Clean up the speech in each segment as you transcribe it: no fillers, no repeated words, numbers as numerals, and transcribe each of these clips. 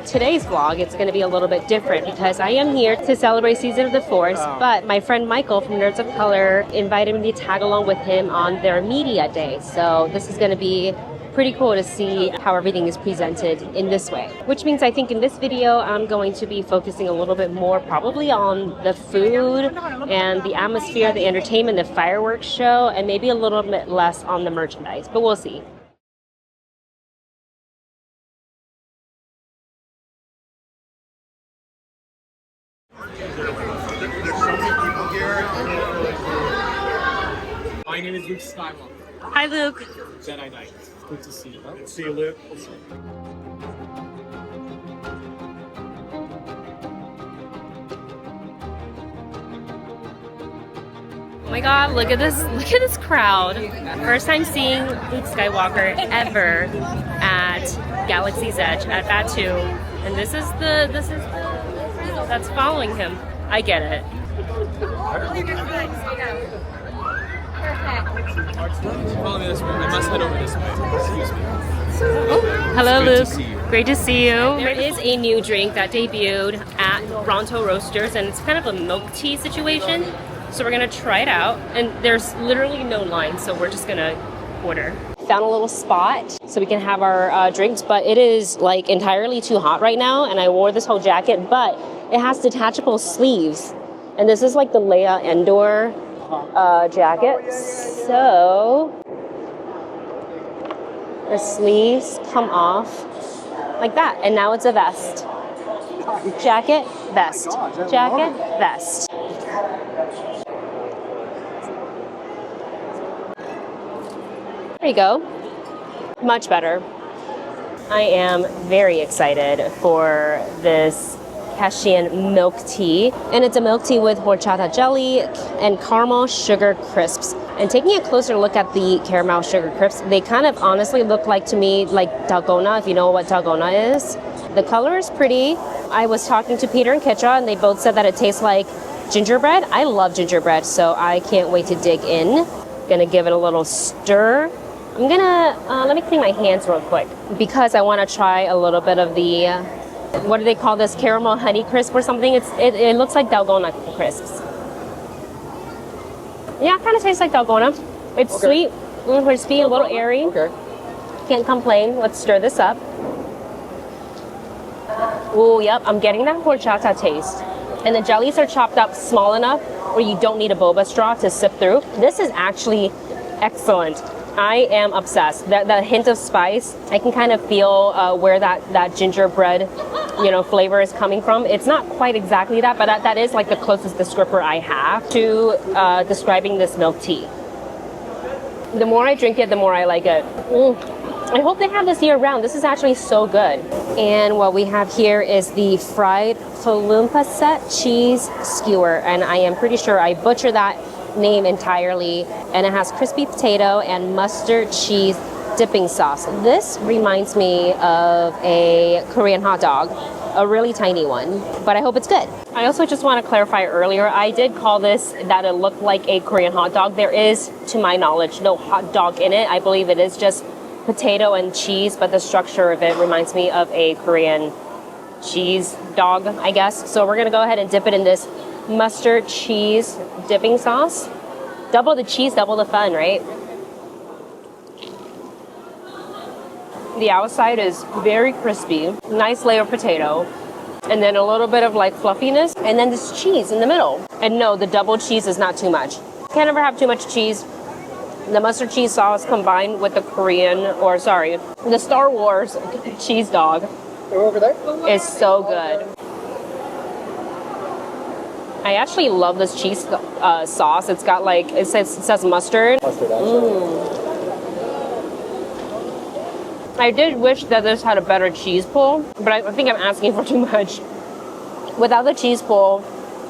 today's vlog, it's going to be a little bit different because I am here to celebrate Season of the Force, but my friend Michael from Nerds of Color invited me to tag along with him on their media day. So this is going to be pretty cool to see how everything is presented in this way. Which means I think in this video, I'm going to be focusing a little bit more probably on the food and the atmosphere, the entertainment, the fireworks show, and maybe a little bit less on the merchandise, but we'll see. My name is Luke Skywalker. Hi, Luke. Jedi Knight. Good to see you. Good to see you, Luke. Oh my god, look at this crowd. First time seeing Luke Skywalker ever at Galaxy's Edge at Batuu. And this is the that's following him. I get it. Follow me this way. I must head over this way. Excuse me. Hello, Luke. To see you. Great to see you. There is a new drink that debuted at Ronto Roasters, and it's kind of a milk tea situation. So we're gonna try it out, and there's literally no line, so we're just gonna order. Found a little spot so we can have our drinks, but it is like entirely too hot right now, and I wore this whole jacket, but it has detachable sleeves, and this is like the Leia Endor jacket. So the sleeves come off like that, and now it's a vest. Jacket, vest. Jacket, vest. There you go. Much better. I am very excited for this Keshian Milk Tea, and it's a milk tea with horchata jelly and caramel sugar crisps. And taking a closer look at the caramel sugar crisps, they kind of honestly look like to me like dalgona, if you know what dalgona is. The color is pretty. I was talking to Peter and Kitcha, and they both said that it tastes like gingerbread. I love gingerbread, so I can't wait to dig in. Gonna give it a little stir. I'm gonna, let me clean my hands real quick because I wanna try a little bit of the, what do they call this, caramel honey crisp or something? It looks like dalgona crisps. Yeah, it kind of tastes like dalgona. It's sweet, crispy, a little airy. Okay. Can't complain. Let's stir this up. Ooh, yep, I'm getting that horchata taste. And the jellies are chopped up small enough where you don't need a boba straw to sip through. This is actually excellent. I am obsessed. That hint of spice, I can kind of feel where that gingerbread, flavor is coming from. It's not quite exactly that, but that is like the closest descriptor I have to describing this milk tea. The more I drink it, the more I like it. I hope they have this year round. This is actually so good. And what we have here is the fried Faumpaset cheese skewer, and I am pretty sure I butchered that name entirely, and it has crispy potato and mustard cheese dipping sauce. This reminds me of a Korean hot dog, a really tiny one, but I hope it's good. I also just want to clarify earlier, I did call this that it looked like a Korean hot dog. There is, to my knowledge, no hot dog in it. I believe it is just potato and cheese, but the structure of it reminds me of a Korean cheese dog, I guess. So we're gonna go ahead and dip it in this mustard cheese dipping sauce. Double the cheese, double the fun, right? The outside is very crispy, nice layer of potato, and then a little bit of like fluffiness, and then this cheese in the middle. And no, the double cheese is not too much. Can't ever have too much cheese. The mustard cheese sauce combined with the the Star Wars cheese dog Over there? is so good. I actually love this cheese sauce. It's got like, it says mustard. Mustard, actually. I did wish that this had a better cheese pull, but I think I'm asking for too much. Without the cheese pull,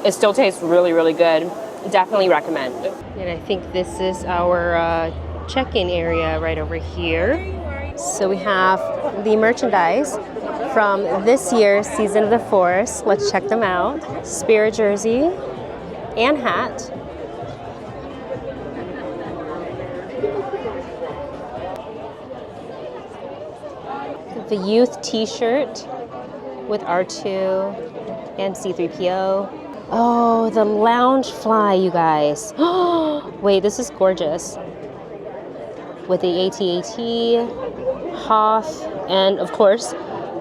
it still tastes really, really good. Definitely recommend. And I think this is our check-in area right over here. So we have the merchandise from this year's Season of the Force. Let's check them out. Spirit jersey and hat. The youth t-shirt with R2 and C-3PO. Oh, the lounge fly, you guys. Wait, this is gorgeous. With the AT-AT, Hoth, and of course,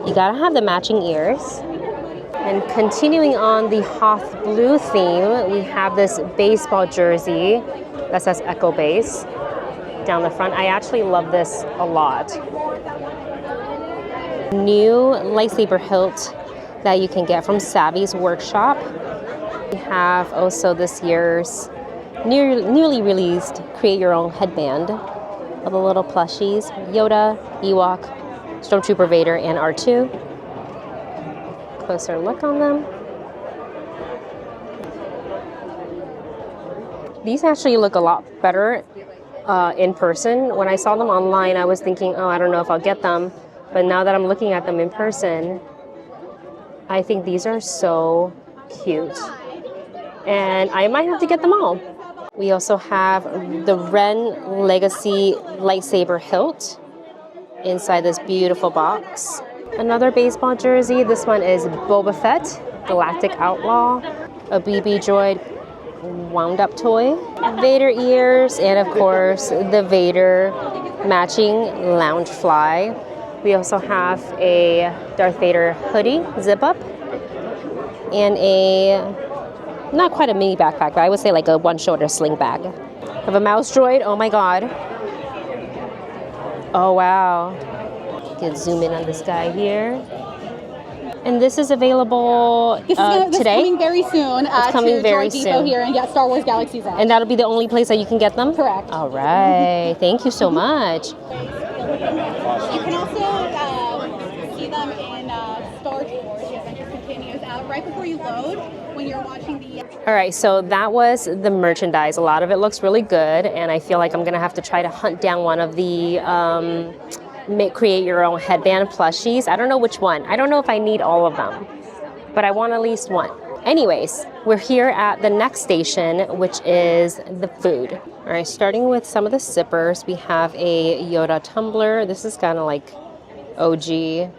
you gotta have the matching ears. And continuing on the Hoth blue theme, we have this baseball jersey that says Echo Base down the front. I actually love this a lot. New lightsaber hilt that you can get from Savvy's workshop. We have also this year's newly released Create Your Own headband of the little plushies, Yoda, Ewok, Stormtrooper Vader, and R2. Closer look on them. These actually look a lot better in person. When I saw them online, I was thinking, oh, I don't know if I'll get them. But now that I'm looking at them in person, I think these are so cute. And I might have to get them all. We also have the Ren Legacy lightsaber hilt inside this beautiful box. Another baseball jersey. This one is Boba Fett, Galactic Outlaw, a BB Droid wound up toy, Vader ears, and of course the Vader matching lounge fly. We also have a Darth Vader hoodie, zip up, and a, not quite a mini backpack, but I would say like a one shoulder sling bag. I have a mouse droid, oh my god. Oh wow. You can zoom in on this guy here. And this is available this is today? coming very soon it's coming to very Droid Depot soon. here and Star Wars Galaxy's Edge. And that'll be the only place that you can get them? Correct. All right. Thank you so much. You can also see them in Star Wars Adventures Continues right before you load when you're watching the... All right, so that was the merchandise. A lot of it looks really good, and I feel like I'm gonna have to try to hunt down one of the create your own headband plushies. I don't know which one. I don't know if I need all of them, but I want at least one. Anyways, we're here at the next station, which is the food. All right, starting with some of the sippers, we have a Yoda tumbler. This is kind of like OG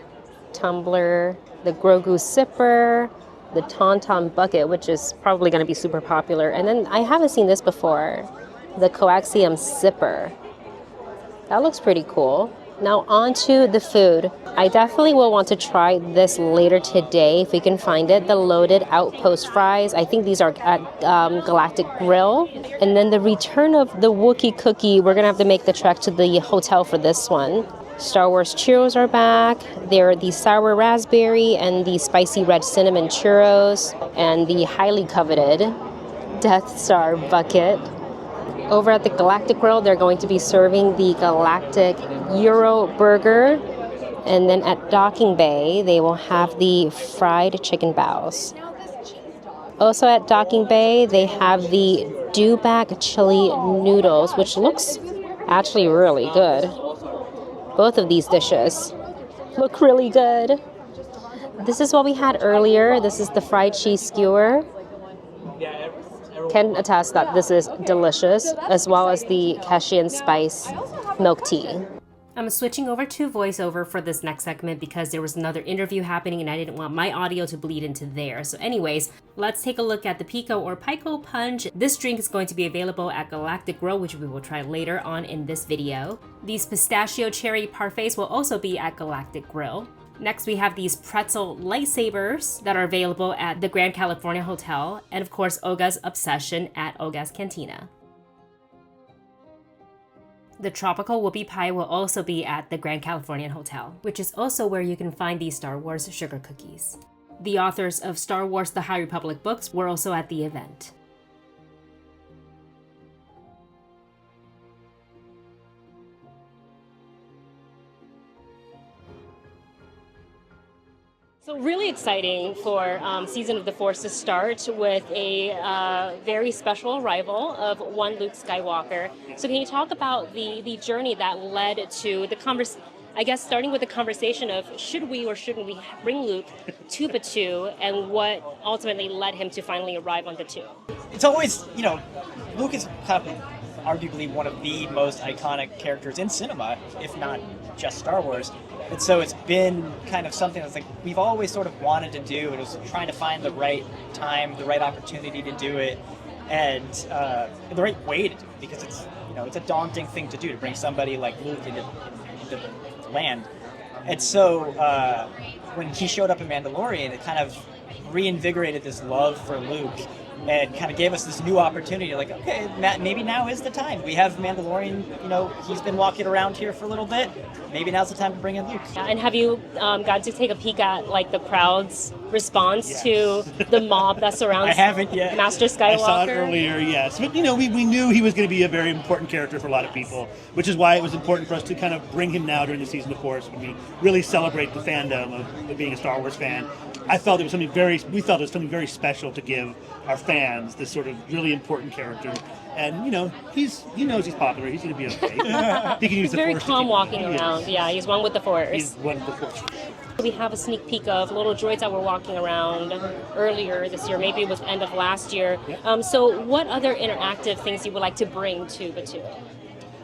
tumbler, the Grogu sipper, the Tauntaun bucket, which is probably going to be super popular. And then I haven't seen this before, the coaxium sipper. That looks pretty cool. Now on to the food. I definitely will want to try this later today if we can find it. The loaded Outpost fries. I think these are at Galactic Grill. And then the return of the Wookiee cookie. We're going to have to make the trek to the hotel for this one. Star Wars churros are back. They're the sour raspberry and the spicy red cinnamon churros. And the highly coveted Death Star bucket. Over at the Galactic Grill, they're going to be serving the Galactic Gyro burger. And then at Docking Bay, they will have the fried chicken bows. Also at Docking Bay, they have the dewback chili noodles, which looks actually really good. Both of these dishes look really good. This is what we had earlier. This is the fried cheese skewer. Can attest that this is delicious, as well as the Keshian spice milk tea. I'm switching over to voiceover for this next segment because there was another interview happening and I didn't want my audio to bleed into there. So anyways, let's take a look at the Pico or Pico Punch. This drink is going to be available at Galactic Grill, which we will try later on in this video. These pistachio cherry parfaits will also be at Galactic Grill. Next, we have these pretzel lightsabers that are available at the Grand California Hotel, and of course, Oga's Obsession at Oga's Cantina. The tropical whoopie pie will also be at the Grand Californian Hotel, which is also where you can find these Star Wars sugar cookies. The authors of Star Wars The High Republic books were also at the event. So really exciting for Season of the Force to start with a very special arrival of one Luke Skywalker. So can you talk about the journey that led to the I guess starting with the conversation of should we or shouldn't we bring Luke to Batuu, and what ultimately led him to finally arrive on Batuu? It's always, Luke is kind of arguably one of the most iconic characters in cinema, if not just Star Wars. And so it's been kind of something that's like we've always sort of wanted to do. It was trying to find the right time, the right opportunity to do it, and the right way to do it, because it's it's a daunting thing to do, to bring somebody like Luke into the land. And so when he showed up in Mandalorian, it kind of reinvigorated this love for Luke and kind of gave us this new opportunity. Like, okay, maybe now is the time. We have Mandalorian, he's been walking around here for a little bit. Maybe now's the time to bring in Luke. Yeah, and have you got to take a peek at like the crowd's response to the mob that surrounds I haven't yet. Master Skywalker? I saw it earlier, yes. But, we knew he was going to be a very important character for a lot of people, which is why it was important for us to kind of bring him now during the Season of Force, when we really celebrate the fandom of being a Star Wars fan. We felt it was something very special to give our fans this sort of really important character. And, he knows he's popular. He's going to be okay. He can use the very Force. calm walking around. Yeah, he's one with the Force. He's one with the Force. We have a sneak peek of little droids that were walking around earlier this year. Maybe it was end of last year. Yeah. So what other interactive things you would like to bring to Batuu?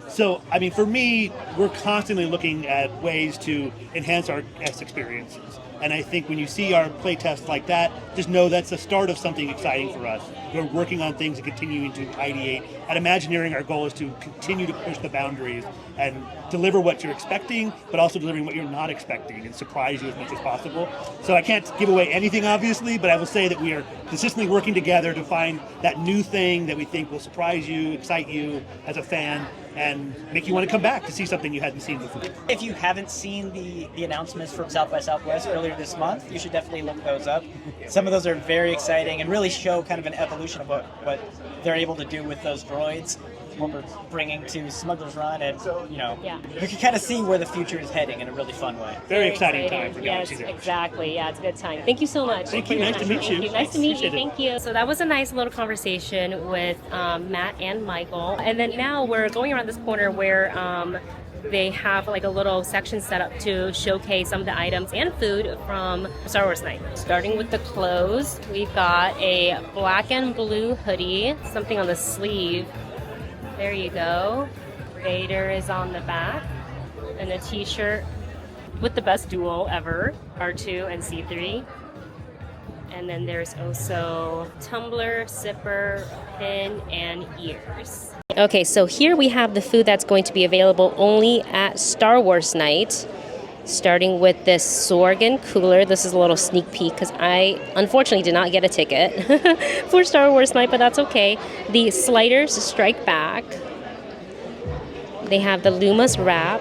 So, for me, we're constantly looking at ways to enhance our guest experiences. And I think when you see our playtest like that, just know that's the start of something exciting for us. We're working on things and continuing to ideate. At Imagineering, our goal is to continue to push the boundaries and deliver what you're expecting, but also delivering what you're not expecting and surprise you as much as possible. So I can't give away anything, obviously, but I will say that we are consistently working together to find that new thing that we think will surprise you, excite you as a fan, and make you want to come back to see something you hadn't seen before. If you haven't seen the announcements from South by Southwest earlier this month, you should definitely look those up. Some of those are very exciting and really show kind of an evolution of what they're able to do with those droids, what we're bringing to Smuggler's Run, and we can kind of see where the future is heading in a really fun way. Very exciting time for Galaxy's Edge. Exactly. Yeah, it's a good time. Thank you so much. Thank you. Nice to meet you. Nice to meet you. Thank you. So that was a nice little conversation with Matt and Michael. And then now we're going around this corner where they have like a little section set up to showcase some of the items and food from Star Wars Night. Starting with the clothes, we've got a black and blue hoodie, something on the sleeve. There you go. Vader is on the back, and a t-shirt with the best duel ever, R2 and C3. And then there's also tumbler, sipper, pin, and ears. Okay, so here we have the food that's going to be available only at Star Wars Night. Starting with this Sorgan cooler. This is a little sneak peek because I unfortunately did not get a ticket for Star Wars Night, but that's okay. The sliders strike back. They have the Luma's wrap.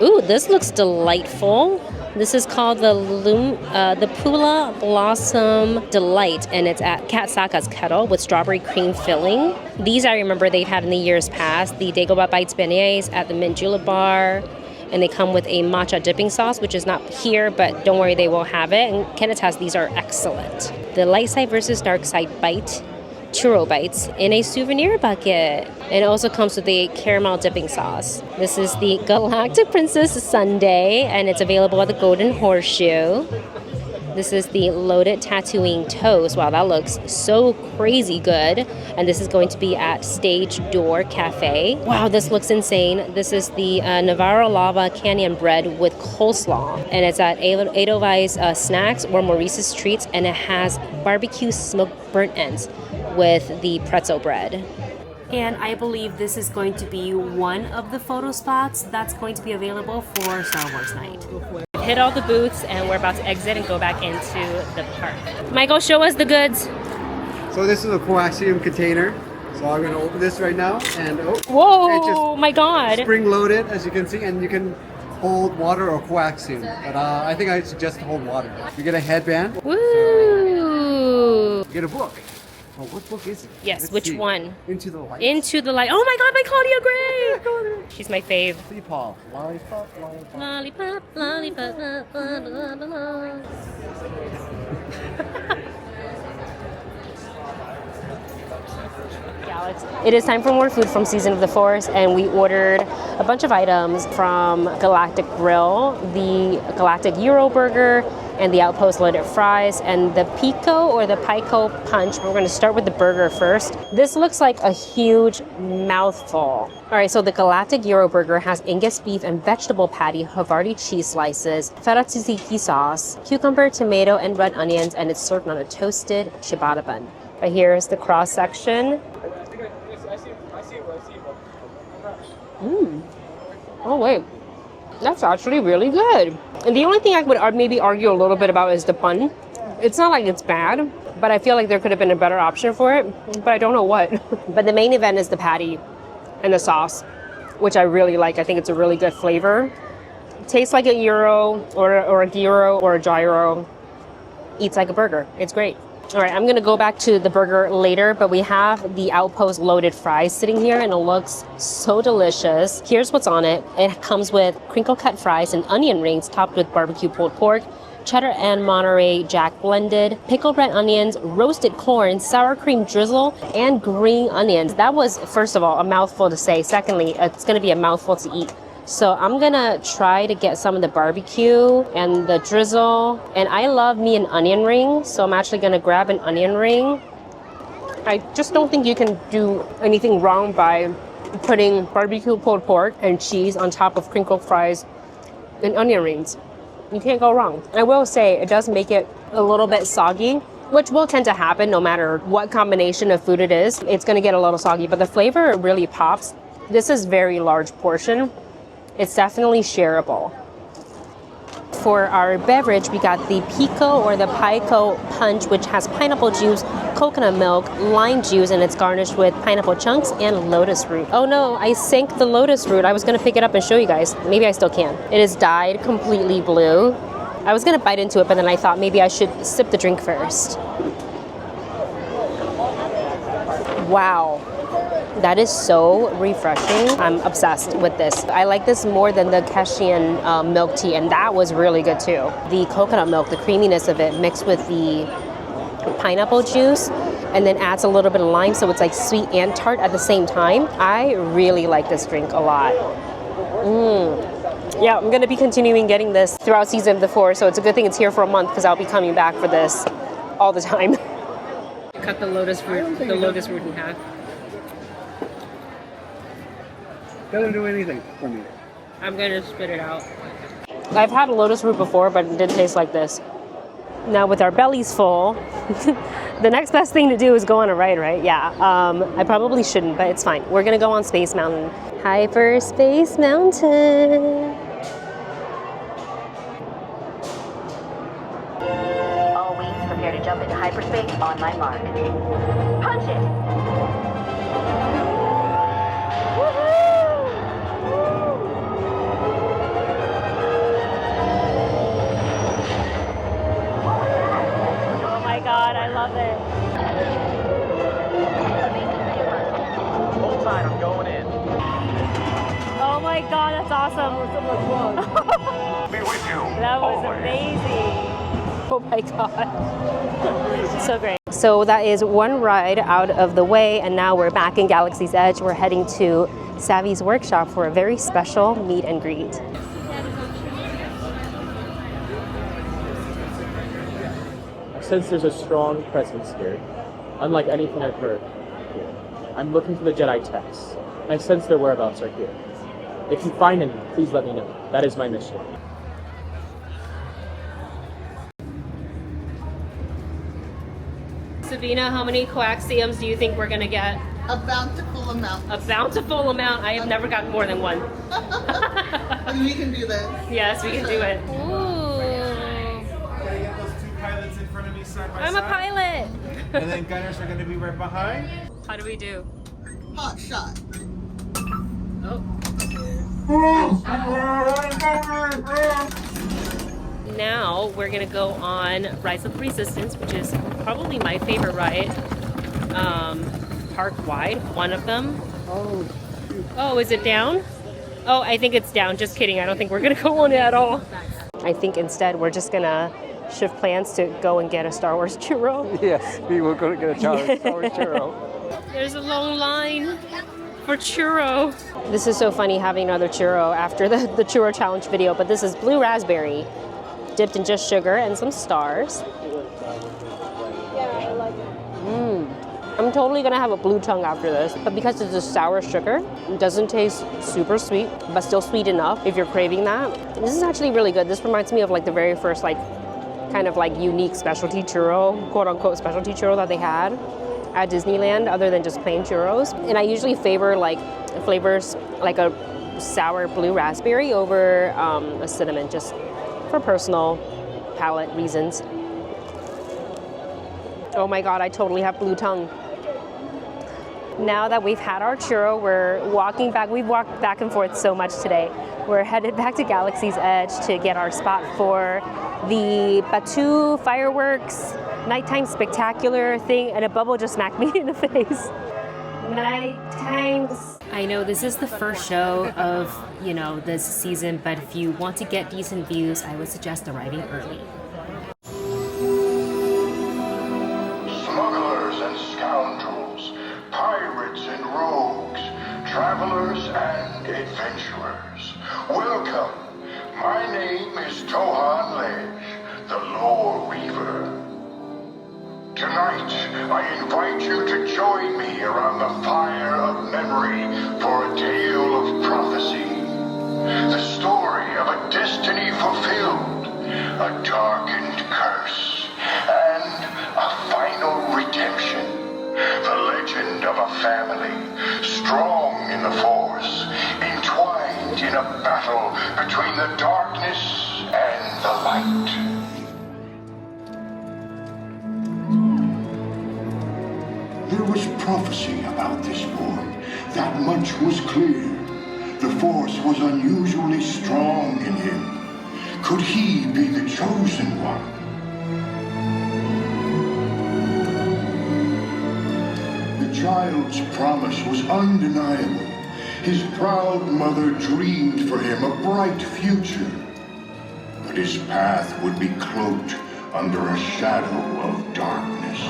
Ooh, this looks delightful. This is called the Pula Blossom Delight, and it's at Kat Saka's Kettle with strawberry cream filling. These I remember they've had in the years past. The Dagobah Bites beignets at the Mint Julep Bar. And they come with a matcha dipping sauce, which is not here, but don't worry, they will have it. And can attest, these are excellent. The light side versus dark side bite, churro bites in a souvenir bucket. And it also comes with a caramel dipping sauce. This is the Galactic Princess Sundae, and it's available at the Golden Horseshoe. This is the loaded Tatooine toast. Wow, that looks so crazy good. And this is going to be at Stage Door Cafe. Wow, this looks insane. This is the Navarro Lava Canyon bread with coleslaw. And it's at Edelweiss Snacks or Maurice's Treats. And it has barbecue smoked burnt ends with the pretzel bread. And I believe this is going to be one of the photo spots that's going to be available for Star Wars Night. We've hit all the booths and we're about to exit and go back into the park. Michael, show us the goods. So this is a coaxium container. So I'm going to open this right now and whoa, it's just my God. spring loaded, as you can see, and you can hold water or coaxium. But I think I suggest to hold water. You get a headband. Woo! You get a book. Oh, what book is it? Yes, Let's which see. one? Into the Light. Into the Light. Oh my God, my Claudia Gray! She's my fave. See, Paul. Lollipop, lollipop. Lollipop, lollipop, blah, blah, blah, blah. It is time for more food from Season of the Force, and we ordered a bunch of items from Galactic Grill, the Galactic Gyro burger, and the Outpost loaded fries, and the pico or the pico punch. We're going to start with the burger first. This looks like a huge mouthful. All right, so the Galactic Gyro burger has Angus beef and vegetable patty, Havarti cheese slices, feta tzatziki sauce, cucumber, tomato, and red onions, and it's served on a toasted ciabatta bun. Right here is the cross section. Oh wait, that's actually really good. And the only thing I would maybe argue a little bit about is the bun. It's not like it's bad, but I feel like there could have been a better option for it, but I don't know what. But the main event is the patty and the sauce, which I really like. I think it's a really good flavor. Tastes like a gyro or a gyro or a gyro. Eats like a burger. It's great. All right, I'm gonna go back to the burger later, but we have the Outpost loaded fries sitting here and it looks so delicious. Here's what's on it. It comes with crinkle cut fries and onion rings topped with barbecue pulled pork, cheddar and Monterey Jack blended, pickled red onions, roasted corn, sour cream drizzle, and green onions. That was, first of all, a mouthful to say. Secondly, it's gonna be a mouthful to eat. So I'm gonna try to get some of the barbecue and the drizzle. And I love me an onion ring, so I'm actually gonna grab an onion ring. I just don't think you can do anything wrong by putting barbecue pulled pork and cheese on top of crinkled fries and onion rings. You can't go wrong. I will say it does make it a little bit soggy, which will tend to happen no matter what combination of food it is. It's gonna get a little soggy, but the flavor really pops. This is very large portion. It's definitely shareable. For our beverage, we got the pico or the pico punch, which has pineapple juice, coconut milk, lime juice, and it's garnished with pineapple chunks and lotus root. Oh no, I sank the lotus root. I was gonna pick it up and show you guys. Maybe I still can. It is dyed completely blue. I was gonna bite into it, but then I thought maybe I should sip the drink first. Wow. That is so refreshing. I'm obsessed with this. I like this more than the Keshian milk tea, and that was really good too. The coconut milk, the creaminess of it mixed with the pineapple juice, and then adds a little bit of lime, so it's like sweet and tart at the same time. I really like this drink a lot. Yeah, I'm gonna be continuing getting this throughout season 4, so it's a good thing it's here for a month because I'll be coming back for this all the time. Cut the lotus root in half. Doesn't do anything for me. I'm gonna spit it out. I've had a lotus root before, but it didn't taste like this. Now with our bellies full, the next best thing to do is go on a ride, right? Yeah, I probably shouldn't, but it's fine. We're gonna go on Space Mountain. Hyperspace Mountain. All wings prepare to jump into hyperspace on my mark. Punch it! God, I love it. Hold tight, I'm going in. Oh my God, that's awesome. Be with you. That was always. amazing. Oh my God. So great. So that is one ride out of the way, and now we're back in Galaxy's Edge. We're heading to Savvy's workshop for a very special meet and greet. Since there's a strong presence here, unlike anything I've heard here. I'm looking for the Jedi texts, and I sense their whereabouts are here. If you find any, please let me know. That is my mission. Savina, how many coaxiums do you think we're gonna get? A bountiful amount. A bountiful amount. I have never gotten more than one. We can do this. Yes, we can do it. Ooh. Pilots in front of me side by I'm a pilot. And then gunners are going to be right behind. How do we do? Hot shot. Oh. Now we're gonna go on Rise of the Resistance, which is probably my favorite ride. Park wide, one of them. Oh, is it down? Oh, I think it's down. Just kidding. I don't think we're gonna go on it at all. I think instead we're just gonna shift plans to go and get a Star Wars churro. Yes, we were going to get a Star Wars churro. There's a long line for churro. This is so funny having another churro after the churro challenge video, but this is blue raspberry. dipped in just sugar and some stars. I'm totally gonna have a blue tongue after this, but because it's a sour sugar, it doesn't taste super sweet, but still sweet enough if you're craving that. This is actually really good. This reminds me of like the very first like kind of like unique specialty churro, quote unquote specialty churro that they had at Disneyland other than just plain churros. And I usually favor like flavors like a sour blue raspberry over a cinnamon, just for personal palate reasons. Oh my God, I totally have blue tongue. Now that we've had our churro, we're walking back. We've walked back and forth so much today. We're headed back to Galaxy's Edge to get our spot for the batuu fireworks nighttime spectacular thing, and a bubble just smacked me in the face. Nighttime. I know this is the first show of, this season, but if you want to get decent views, I would suggest arriving early. Smugglers and scoundrels, pirates and rogues, travelers and adventurers, welcome. My name is Tohan Ledge, the Lore Weaver. Tonight, I invite you to join me around the fire of memory for a tale of prophecy. The story of a destiny fulfilled, a darkened curse, and a final redemption. The legend of a family, strong in the Force, entwined in a battle between the darkness and the light. There was prophecy about this boy. That much was clear. The Force was unusually strong in him. Could he be the chosen one? The child's promise was undeniable. His proud mother dreamed for him a bright future. But his path would be cloaked under a shadow of darkness.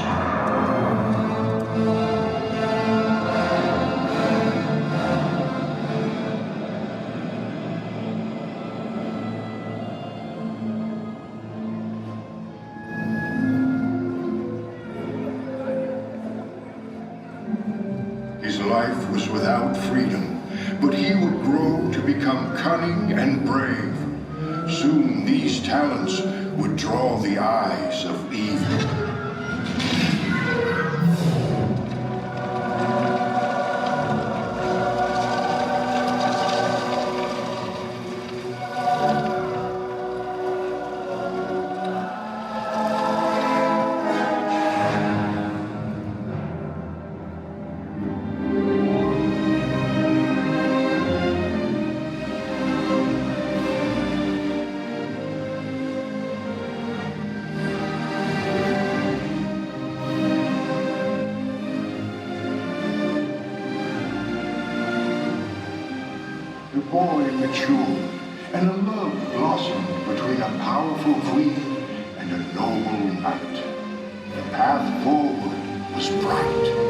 His life was without freedom, but he would grow to become cunning and brave. Soon these talents would draw the eyes of evil. The boy matured, and a love blossomed between a powerful queen and a noble knight. The path forward was bright.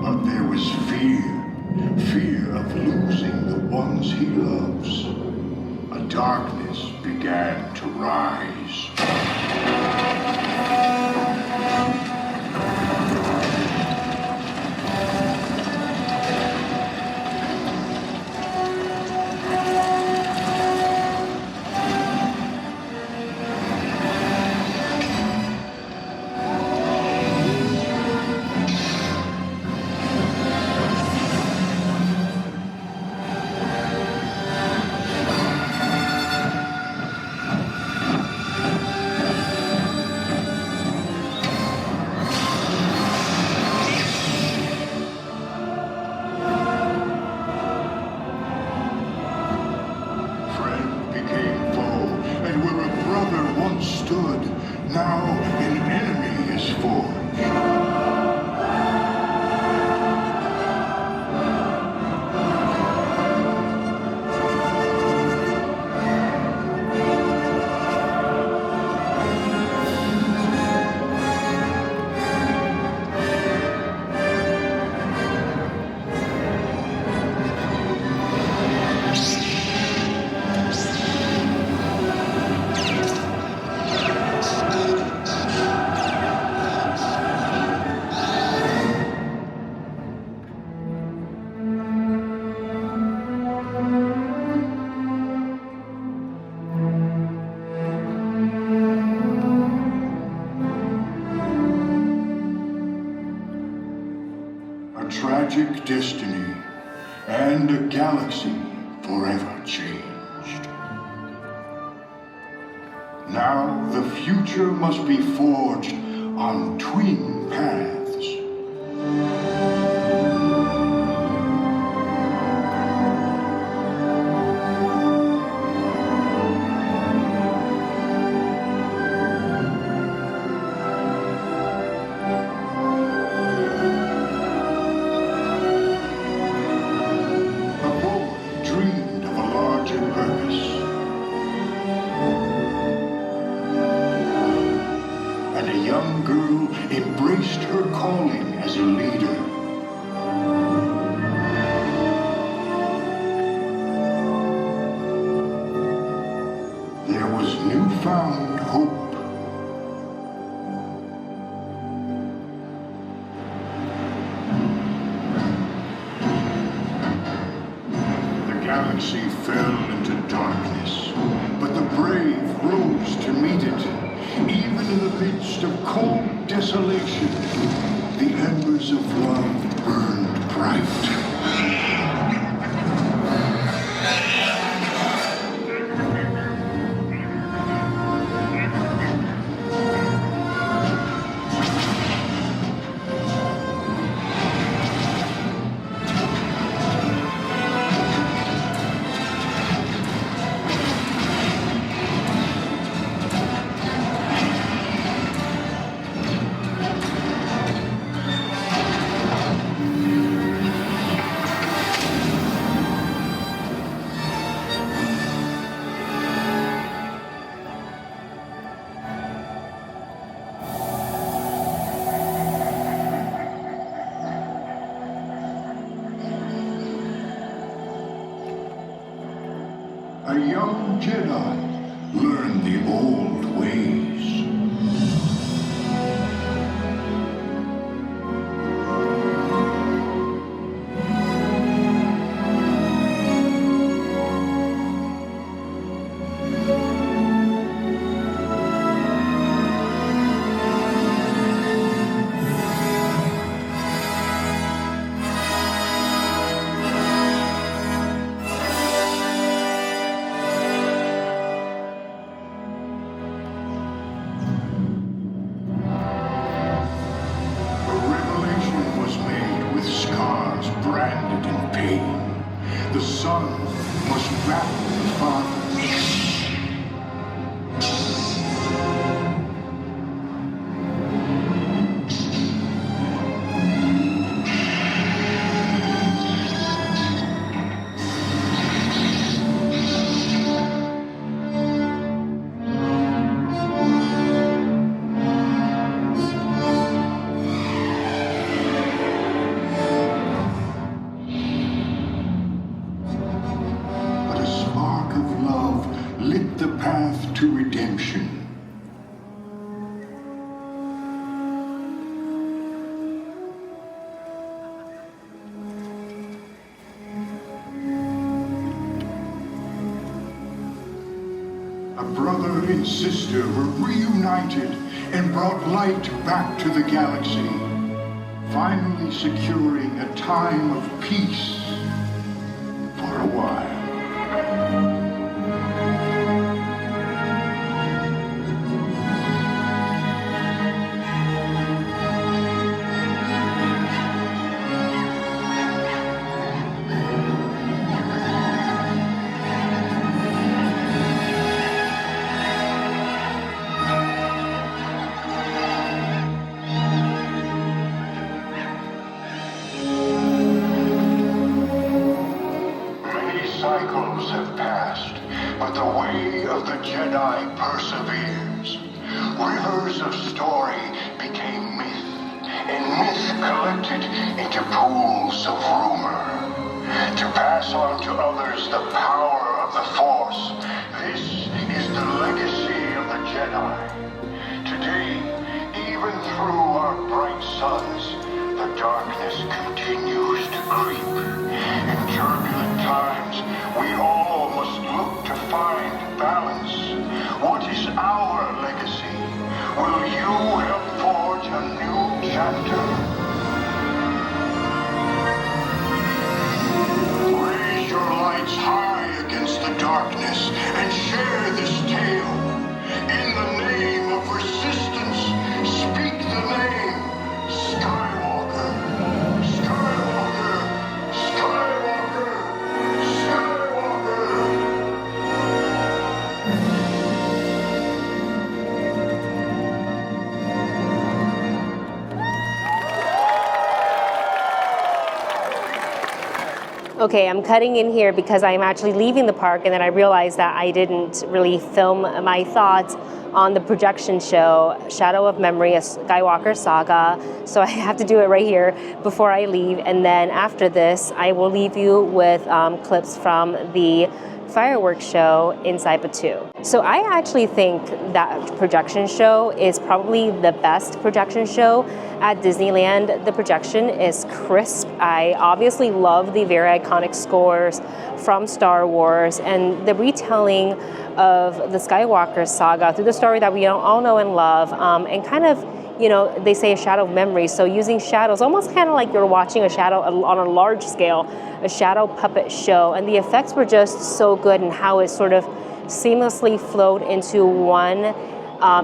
But there was fear of losing the ones he loves. A darkness began to rise. stood, now an enemy is forged. Tragic destiny and a galaxy forever changed. Now the future must be forged on twin paths. A young Jedi learned the old ways. Sister were reunited and brought light back to the galaxy, finally securing a time of peace for a while. the Jedi perseveres. Rivers of story became myth, and myth collected into pools of rumor. To pass on to others the power of the Force, this is the legacy of the Jedi. Today, even through our bright suns, the darkness continues to creep. In turbulent times, we all must look to find balance. What is our legacy? Will you help forge a new chapter? Raise your lights high against the darkness and share this tale. In the name of resistance, speak the name Skywalker. Skywalker. Skywalker. Skywalker. Okay, I'm cutting in here because I'm actually leaving the park, and then I realized that I didn't really film my thoughts on the projection show, Shadow of Memory, a Skywalker saga. So I have to do it right here before I leave. And then after this, I will leave you with clips from the fireworks show inside batuu. So I actually think that projection show is probably the best projection show at Disneyland. The projection is crisp. I obviously love the very iconic scores from Star Wars and the retelling of the Skywalker saga through the story that we all know and love, and kind of, you know, they say a shadow of memory. So using shadows, almost kind of like you're watching a shadow on a large scale, a shadow puppet show. And the effects were just so good, and how it sort of seamlessly flowed into one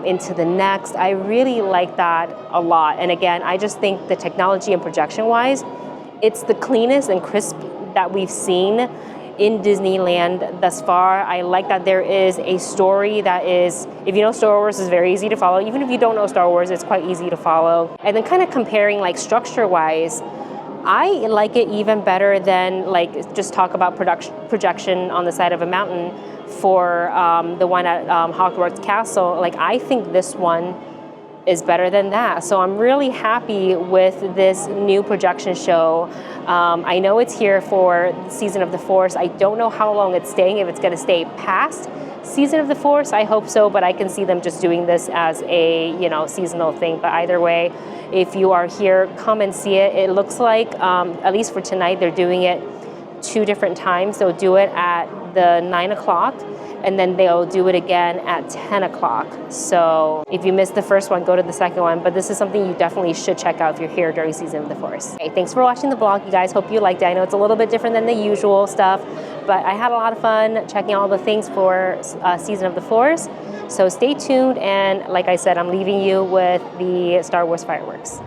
into the next. I really like that a lot. And again, I just think the technology and projection wise, it's the cleanest and crisp that we've seen in Disneyland thus far. I like that there is a story that is, if you know Star Wars, is very easy to follow. Even if you don't know Star Wars, it's quite easy to follow. And then kind of comparing like structure-wise, I like it even better than like just talk about projection on the side of a mountain for the one at Hogwarts Castle. Like, I think this one is better than that. So I'm really happy with this new projection show. I know it's here for Season of the Force. I don't know how long it's staying, if it's going to stay past Season of the Force. I hope so, but I can see them just doing this as a, you know, seasonal thing. But either way, if you are here, come and see it. It looks like, at least for tonight, they're doing it 2 different times. They'll do it at the 9 o'clock, and then they'll do it again at 10 o'clock. So if you missed the first one, go to the second one. But this is something you definitely should check out if you're here during Season of the Force. Okay, thanks for watching the vlog, you guys. Hope you liked it. I know it's a little bit different than the usual stuff, but I had a lot of fun checking all the things for Season of the Force. So stay tuned, and like I said, I'm leaving you with the Star Wars fireworks.